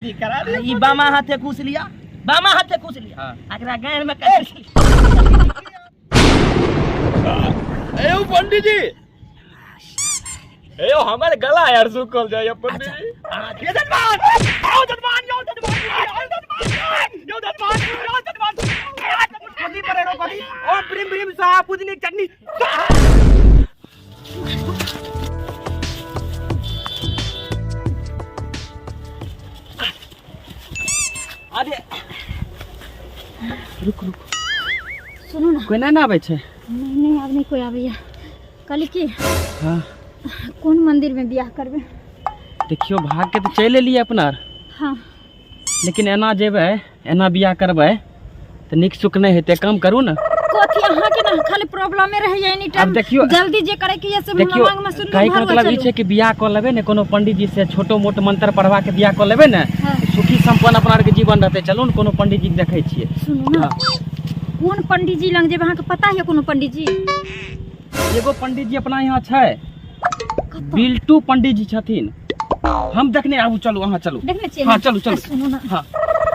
ई बामा हाथे खुश लिया, बामा हाथे खुश लिया। अगला गायर में कर एयो पंडित जी, एयो हमारे गला यार सुखल जाए पंडित जी। ये जजमान, यो जजमान, यो जजमान, यो जजमान, यो जजमान। कभी परे रो कभी। ओ प्रेम प्रेम सा पुदीने की चटनी। अरे रुक रुक, सुनो ना, कोई ना आवे छे? नहीं आब नहीं कोई आबैया। कहली की हाँ कौन मंदिर में बियाह करबे? देखियो भाग के तो चले लिए अपना, हाँ लेकिन एना जेबे एना बियाह करबे तो निक सुख नहीं हेते। काम करू ना कथी अहाँ के ना खाली प्रॉब्लम में रह जाए एनी टाइम। अब देखियो जल्दी जे करे के ये सब देखियो मांग में सुन कहीं का मतलब ई छे कि बियाह कर लेबे ने कोनो पंडित जी से छोटो मोट मंत्र पढ़वा के बियाह कर लेबे ने, सुखी संपन्न अपना के जीवन रहते। चलू न कोनो पंडित जी देखे छिए। सुनो ना, कौन पंडित जी लंग जेबे अहाँ के पता है? कोनो पंडित जी? एगो पंडित जी अपना यहाँ छै, बिल्टू पंडित जी छथिन। हम देखने आबू, चलू अहाँ चलू। देखने छिए? हाँ चलू चलू। सुनो ना, हाँ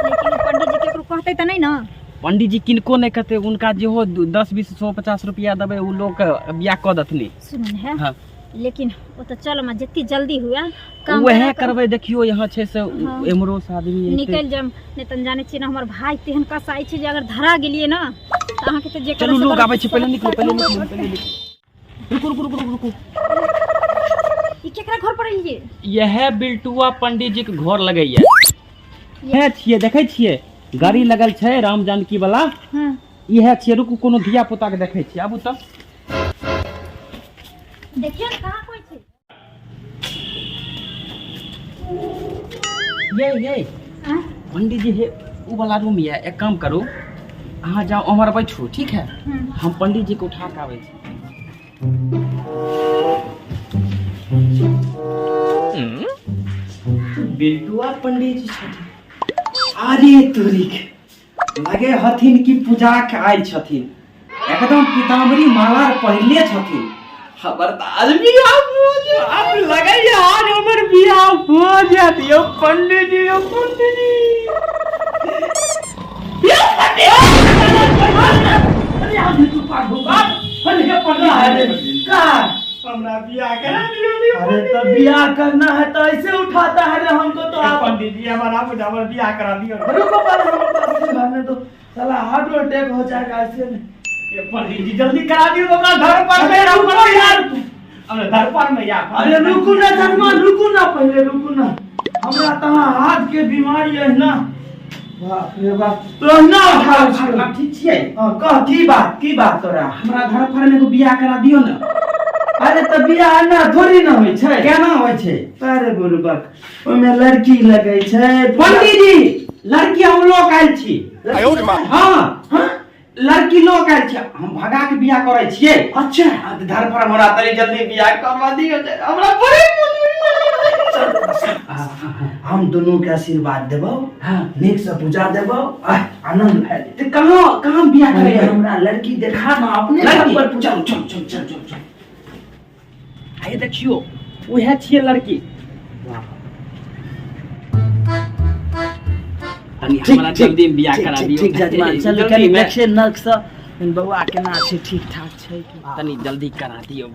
लेकिन पंडित जी केकरो कहते त नहीं ना? पंडित जी किनको नहीं कहते, उनका जो हो 10 20 100 50 रुपया देवे उ लोग बियाह कर दथनी। सुनो है हाँ लेकिन वो तो चलो मैं जितनी जल्दी हुआ काम वह करबे। देखियो यहाँ छै से एमरो से आदमी निकल जाम नहीं तन जाने छी ना हमर भाई तेहन कसाई छै जे अगर धरा गेलिए ना त अहाँ के त जे चलू लोग आबै छै। पहले निकलो, पहले निकलो, पहले निकलो। रुको रुको रुको रुको। ई केकरा घर पर एलिए? यह बिल्टुआ पंडित जी के घर लगैया। यह छिए, देखे छिए गाड़ी लगल छै राम जानकी वाला। हां यह छिए। रुकू कोनो धिया पुता के देखे छिए। आबू त देखिए कहां कोई छै। ये पंडित जी है उ वाला रूम ये। एक काम करू, अहाँ जाओ हमार बैठू, ठीक है? हम पंडित जी को उठा के आवे छी। बिल्टुआ पंडित जी छथिन। अरे तोरीक लगे हथिन की पूजा के आयल छथिन, एकदम पीताम्बरी माला पहले छथिन। खबरदार बियाह हो जाए। अब लगे यार हमर बियाह हो जात। यो पंडित जी, यो पंडित जी, अरे आप भी तू पागल हो बात। अरे क्या पढ़ रहा है का? हमरा बियाह करा दियो। अरे तो बियाह करना है तो ऐसे उठाता है रे हमको। तो आप पंडित जी हमारा बियाह करा दियो। रुको पर हमने तो साला हार्ट अटैक हो जाएगा ऐसे में। ये पंडित जी जल्दी करा दियो अपना घर पर में रुको यार तू। अपने घर पर में यार। अरे रुको ना जजमान, रुको ना, पहले रुको ना। हमरा तहां हार्ट के बीमारी है ना। बाप रे बाप। तो ना उठा ठीक छिए। हां कह की बात तोरा? हमरा घर पर में को बियाह करा दियो ना। अरे त बियाह ना थोड़ी ना होय छै। केना होय छै? अरे बुरबक ओय में लड़की लगै छै। पंडित जी लड़की हम लोग आइल छी। हां लड़की लोग आइल छै, हम भगा के बियाह करै छियै। अच्छा घर पर हमरा तनी जल्दी बियाह करवा दियो। हमरा बड़े हम दोनों के आशीर्वाद देबो। हां नीक से पूजा देबो, आनंद भए जेतै। कहां बियाह करे? हमरा लड़की देखा ना अपने घर पर पूजा। चल आइए देखियो वह छिए लड़की। हमरा जल्दी बियाह करा दियो। ठीक जजमान, चल कनी देखे नक से बउआ केना छै, ठीक ठाक छै कि तनी जल्दी करा दियो।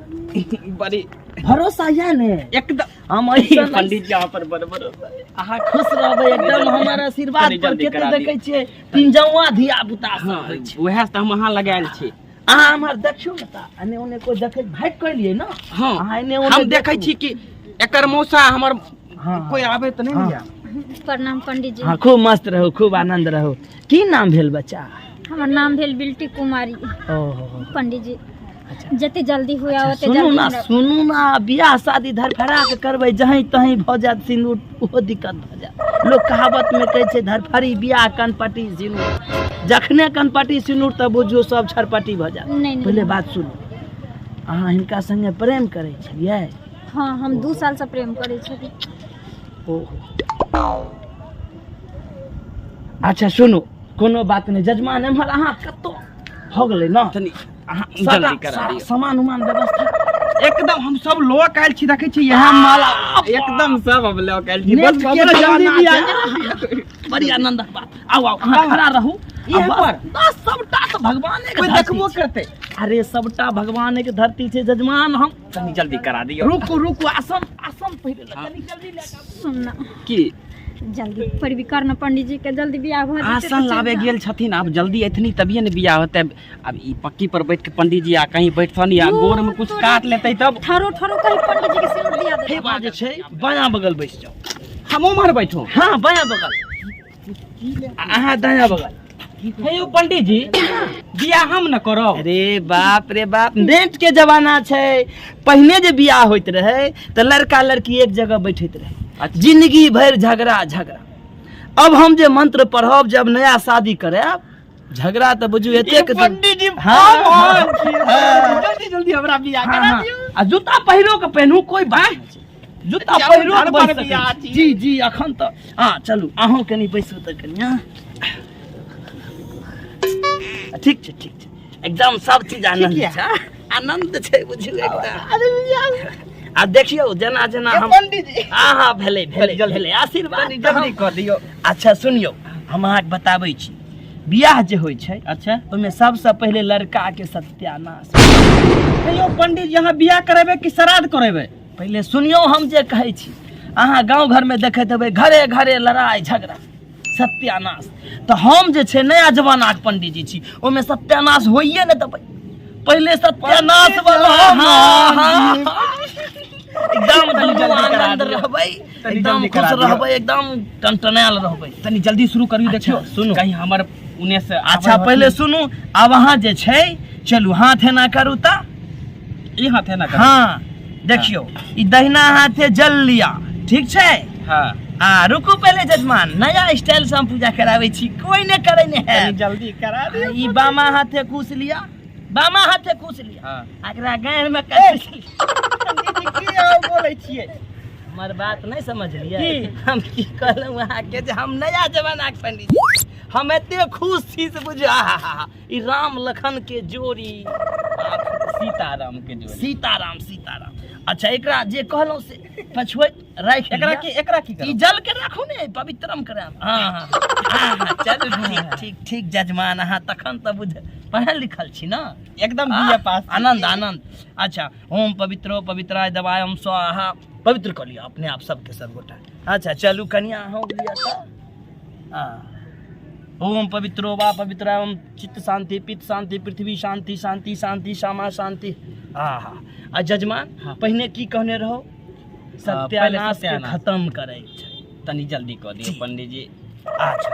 बड़ी भरोसा या ने एकदम हम पंडित जी यहाँ पर बड़ भरोसा है। आहा खुश रहबे एकदम। हमर आशीर्वाद पर केते देखे छिए पिंजौआ धिया पुता सब छै। वह से हम अहाँ लगायल छी। अहाँ हमर देखियो न त अने ओने को देखे भाग कलिए ना। हां अहाँ एने ओने हम देखे छी कि एकर मौसा हमर कोई आवे त नहीं लिया। प्रणाम पंडित जी। हाँ खूब मस्त रहो, खूब आनंद रहो। की नाम भेल बच्चा? हमर नाम भेल बिल्टी कुमारी। ओहो पंडित जी जते जल्दी हुआ ओते जल्दी। सुनू ना बियाह शादी धरफड़ा के करबै, जहीं तहीं भ जात सिंदूर, ओहो दिक्कत भ जात। लोग कहावत में कहै छै धरफड़ी बियाह कनपटी सिंदूर। जखने कनपटी सिंदूर तब बुझियो सब छरपटी भ जात। पहले बात सुनू, अहाँ हिनका संगे प्रेम करै छलियै? हां हम 2 साल से प्रेम करै छी। ओहो अच्छा सुनू, कोनो बात नहीं जजमान, एम्हर अहाँ कतो हो गेलै ना तनी। अहाँ जल्दी करा दियौ। सामान उमान व्यवस्था एकदम हम सब लोग आयल छी देखे छी यह माला एकदम सब हम लोग आयल छी नेट बस के हमरा जल्दी जमाना बियाह छै। बड़ी आनंदक बात। आओ आओ अहाँ खड़ा रहू। यहाँ पर? बस सबटा तो भगवाने के कोई धरती देखबो छै। करते अरे सबटा भगवाने के धरती छै जजमान। हम तनी जल्दी करा दियो रुकू रुकू आसन आसन पहिले तनी जल्दी ले के सुनना की जल्दी पैरवी करना पंडित जी के जल्दी बियाह हो जेतै आसन तऽ लावे चलि गेल छथिन अब जल्दी एथनी तभिए ने बियाह होते। अब ई पक्की पर बैठ के पंडित जी आ कहीं बैठथन या गोर में कुछ काट लेते तब ठरो ठरो कहीं पंडित जी के सिर दिया दे। हे बात जे छै बायां बगल बैस जाओ। हम उमर बैठो। हाँ बायां बगल अहाँ दायां बगल। हे यौ पंडित जी बियाह हम न करब। अरे बाप रे बाप नेट के जमाना छै। पहले जे बियाह होइत रहे तो लड़का लड़की एक जगह बैठत रहे जिंदगी भर झगड़ा झगड़ा। अब हम जे मंत्र पढ़ब जब नया शादी करब झगड़ा तो बुझू एते के पंडित जी हाँ, जल्दी जल्दी हमरा बियाह हाँ, करा हाँ। दियो। आ जूता पहिरो के पहनू कोई बात नहीं छै। जूता अच्छा, पहिरो घर के पर बैस बियाह सकै छी। छी। जी जी अखन तो हाँ चलू अहूँ कनी बैसू तऽ कनी हाँ। ठीक छै ठीक छै एकदम सब चीज आनंद ठीक छै आनंद छै बुझू एकदम। आ देखियो जना जना हम पंडित जी हाँ हाँ भेले भेले जल्दी। भेले आशीर्वाद जल्दी कर दियो। अच्छा सुनियो हम अहाँके बताबै छी बियाह जे होइ छै अच्छा ओहिमे सबसे पहिले लड़का के सत्यानाश। हे यौ पंडित जी अहाँ बियाह करेबे कि श्राद्ध करेबे? पहिले सुनियो हम जे कहै छी। अहाँ गांव घर में देखैत हेबै घरे घरे लड़ाई झगड़ा सत्यानाश। तो हम जे छै नया जमाना के पंडित जी छी ओहिमे सत्यानाश होइए ने देबै। पहिले सत्यानाश वाला हाँ, हाँ। एकदम तनी दुनू जल्दी करा आनंद दियौ। रहबै तनी एकदम जल्दी खुश करा दियौ। रहबै एकदम टनटनायल रहबै। तनी जल्दी शुरू करियो देखियो अच्छा, सुनू। कहीं हमर उन्ने से अच्छा पहिले सुनू अब अहाँ जे छै चलू हाथ एना करू तऽ ई हाथ है ना कर। हाँ देखियो ई दहिना हाथे जल लिया ठीक छै। हां आ रुकू पहले जजमान नया स्टाइल से हम पूजा कराबै छी कोई ने करे ने है। तनी जल्दी करा दियो। ई बामा हाथे खुश लिया बामा हाथे खुश लिया हां एकरा गाड़ में कट पंडित जी की आओ बोलै छियै? हमर बात नहीं समझलिए की? हम की कहलहुँ अहाँ के जे हम नया जमाना के पंडित छी। हम एते खुश छी से बुझ ई राम लखन के जोड़ी सीताराम के जोड़ी। सीताराम सीताराम। अच्छा एकरा जे कहलहुँ से पछुए राख एकरा की ई करब? जल के राखू ने पवित्रम कराम। हाँ हाँ चल ठीक ठीक ठीक जजमान अहाँ तखन तऽ बुझ पढ़ल लिखल छी ना एकदम बीए पास। आनंद आनंद। अच्छा ओम पवित्रो पवित्राय दवायम स्वाहा पवित्र कर लिया अपने आप सबके सब गोटा। अच्छा चलू कन्या हो लिया था। ओम पवित्रो वा पवित्राय चित्त शांति पित्त शांति पृथ्वी शांति शांति शांति श्यामा शांति। हाँ हाँ आ जजमान पहिने की कहने रहो सत्यानाश के सत्यानाश। खत्म करे छै। तनी जल्दी कर दियो पंडित जी। अच्छा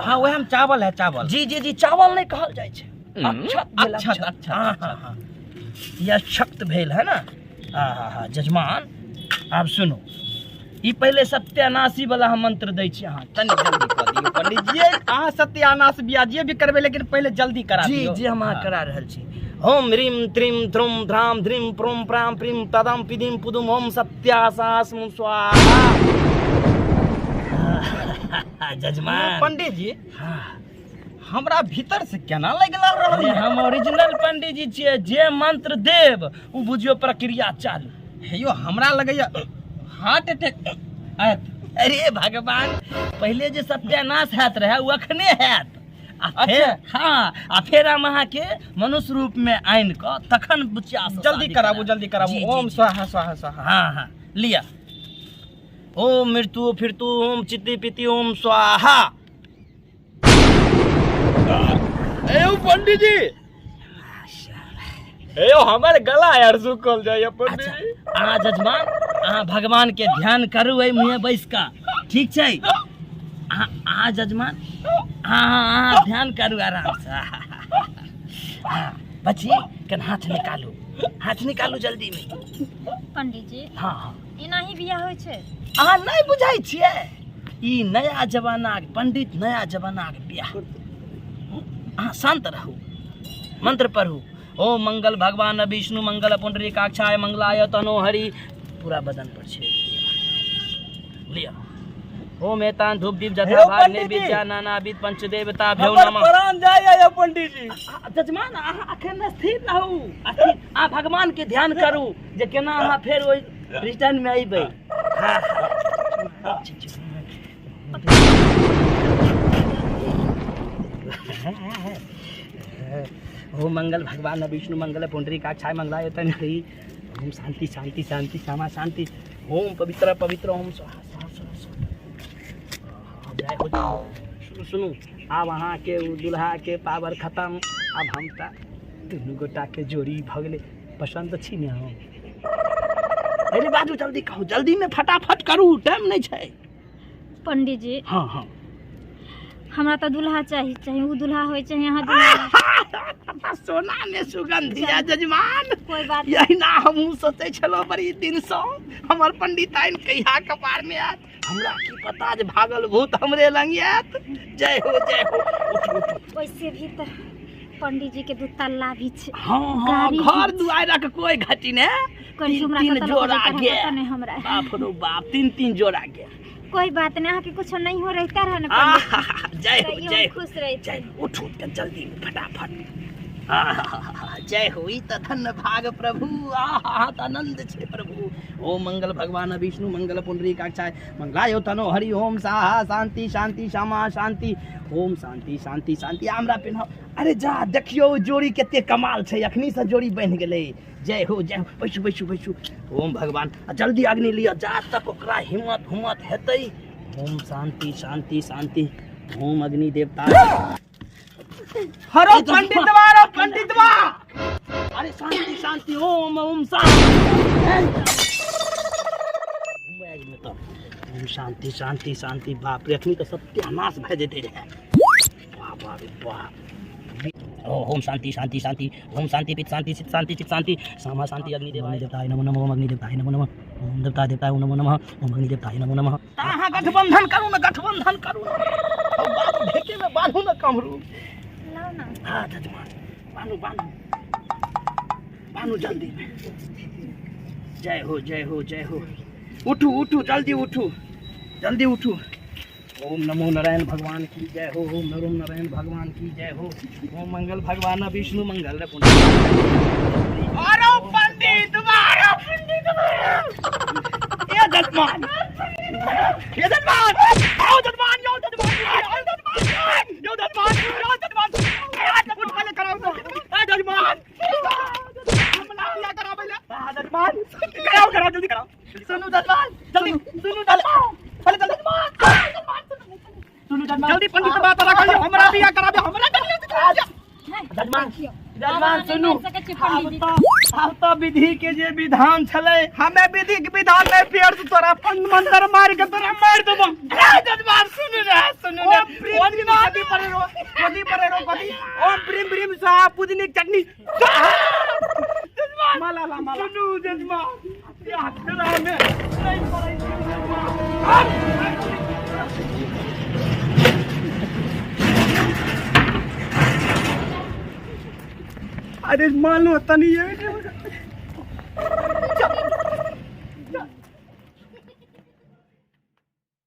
हाँ वह हम चावल है चावल। जी जी जी चावल नहीं कहल जाय छै अक्षत भेल, अक्षत, अक्षत। अक्षत, हाँ, अक्षत। हाँ, हाँ। ये अक्षत भेल है ना। हाँ हाँ हाँ जजमान आप सुनो ई पहले सत्यानाशी वाला हम मंत्र दै छी अहाँ तनी जल्दी कर दियो पंडित जी। अहाँ सत्यानाश बियाह जे भी करबे लेकिन पहले जल्दी करा जी दियो। जी हम अहाँ हाँ। करा रहल छी। ओम ह्रीम त्रिम ध्रुम ध्राम ध्रीम प्रोम प्राम प्रीम तदम पिदिम पुदुम ओम सत्यासास स्वाहा। जजमान पंडित जी हाँ हमरा भीतर से केना लगला रहल अरे है? हम ओरिजिनल पंडित जी छियै जे मंत्र देव उ बुझियो प्रक्रिया चालू। हे यो हमरा लगैया हार्ट अटैक आयत। अरे भगवान पहले जे सत्यानाश हैत रहे उ अखने हैत आ फेर हाँ आ फेर हम अहाँ के मनुष्य रूप में आइन क तखन बुचिया से जल्दी शादी कराबू करायब। जल्दी कराबू। जी, जी, ओम जी। स्वाहा स्वाहा स्वाहा। हाँ हाँ लिया ओम मृत्यु फिरतु ओम चित्ति पिति ओम स्वाहा। एयो पंडित जी एयो हमर गला यार सुखल जाय पंडित अच्छा जी। अहाँ जजमान अहाँ भगवान के ध्यान करू एहि मुँहे बैस का ठीक छै। अहाँ जजमान अहाँ ध्यान करू आराम से। हाँ, बच्ची कन हाथ निकालू जल्दी में। पंडित जी हाँ हाँ एना ही बियाह होइ छै? अहाँ नहीं बुझाई छियै ई नया जमाना के पंडित नया जमाना के बियाह। अहाँ शांत रहू मंत्र पढ़ू ओम मंगल भगवान विष्णु मंगल पुंडरीकाक्षाय मंगलाय तनो हरि पूरा बदन पर छेक लिया ओम एतान धूप दीप जथा हे भाग पंडित जी! नैवेद्य नानाविध पंचदेवता भ्यो हमर नमः। प्राण जाइए पंडित जी। जजमान अहाँ अखन स्थिर रहू, अहाँ भगवान के ध्यान करू जे केना अहाँ फेर ओइ रिटर्न में अइबै। ओम मंगल भगवान विष्णु मंगल पुंडरीकाक्षाय मंगलाय तनहि। ओम शांति शांति शांति क्षमा शांति। ओम पवित्र पवित्र ओम स्वाहा स्वाहा स्वाहा स्वाहा। जय हो जय हो। सुनु सुनु आब अहाँ के उ दुल्हा के पावर खत्म, अब हम ता दुनू गोटा के जोड़ी भ गेलै। पसंद छी ने हम? अरे बाजू जल्दी कहू, जल्दी में फटाफट करू, टाइम नहीं छै। पंडित जी हाँ हाँ हमरा तो दुल्हा चाहिए, चाहे वो दुल्हा हो चाहे यहाँ दुल्हा। सोना में सुगंध है जजमान। कोई बात नहीं। यही ना हमहूँ सोचे छलो बड़ी दिन से हमर पंडिताइन कहिया कपार में आत, हमरा की पता जे भागल भूत हमरे लंग आत। जय हो जय हो। उठ उठ। वैसे भी तो पंडित जी के दू तल्ला भी छे। हाँ हाँ गाड़ी घर भी दुआरा के कोई घटी ने। कहीं हमरा तीन कतौ जोड़ा कतौ गे। कतौ नहीं हमरा। बाप रो बाप, तीन तीन जोड़ा गे। कोई बात नहीं, आके कुछ नहीं हो रहता रहा ना पंडित आहा, जय हो जी, जय हम हो खुश रहते। जय हो। उठ उठ के जल्दी फटाफट। आहा, जय हो। ई त धन्य भाग प्रभु। आहा त आनंद छे प्रभु। ओम मंगल भगवान विष्णु मंगल पुंडरीकाक्षाय मंगलाय तनो हरि ओम स्वाहा शांति शांति क्षमा शांति। ओम शांति शांति शांति। हमरा पेन। अरे जा देखियो जोड़ी केते कमाल छै, अखनी से जोड़ी बन गेलै। जय हो जय हो। बैसू बैसू बैसू। ओम भगवान जल्दी अग्नि लिया, जा तक ओकरा हिम्मत हुम्मत हेतै। ओम शांति शांति शांति। ओम अग्नि देवता। हरो पंडित बा। अरे शांति शांति। ओम ओम शांति। ओम शांति शांति शांति। बाप रे अखनी तो सत्यानाश भए जेतै रे। वाह वाह रे वाह। ओम शांति शांति शांति। ओम शांति पित शांति चित शांति चित शांति। सामा शांति अग्नि देवताय नमो नमः। ओम अग्नि देवताय नमो नमः। ओम देवता देवताय नमो नमः। ओम अग्नि देवताय नमो नमः। अहाँ गठबंधन करू ना, गठबंधन करू ना। अब बात ढेके में बांधू ना कमरू। लाओ ना। हाँ जजमान बांधू बांधू बांधू जल्दी में। जय हो जय हो जय हो। उठू उठू जल्दी उठू जल्दी उठू। ओम नमो नारायण भगवान की जय हो। ओम नमो नारायण भगवान की जय हो। ओम मंगल भगवान विष्णु मंगल अरे पंडित बा। ये जजमान ये जजमान आओ जजमान यो जजमान यो जजमान यो जजमान यो जजमान उठ पहले कराओ तो। ए जजमान हमला दिया कराओ पहले। जजमान कराओ जल्दी कराओ। सुनो जजमान जल्दी सुनो जजमान पहले जजमान सुनो जजमान जल्दी पंडित से बात करियो, हमरा बियाह कराबे हमरा करियो। जजमान जजमान सुनू, अब तो विधि के जे विधान छले, हमें विधि के विधान में पेड़ से तोरा मंत्र मार के तोरा मार देबो। जजमान सुन रे कदी परे रो कदी। ओम प्रीम प्रीम स्वाहा पूजनिक चटनी। जजमान माला ला माला। सुनू जजमान क्या करा में नहीं पड़े जजमान। अरे मानो तनी है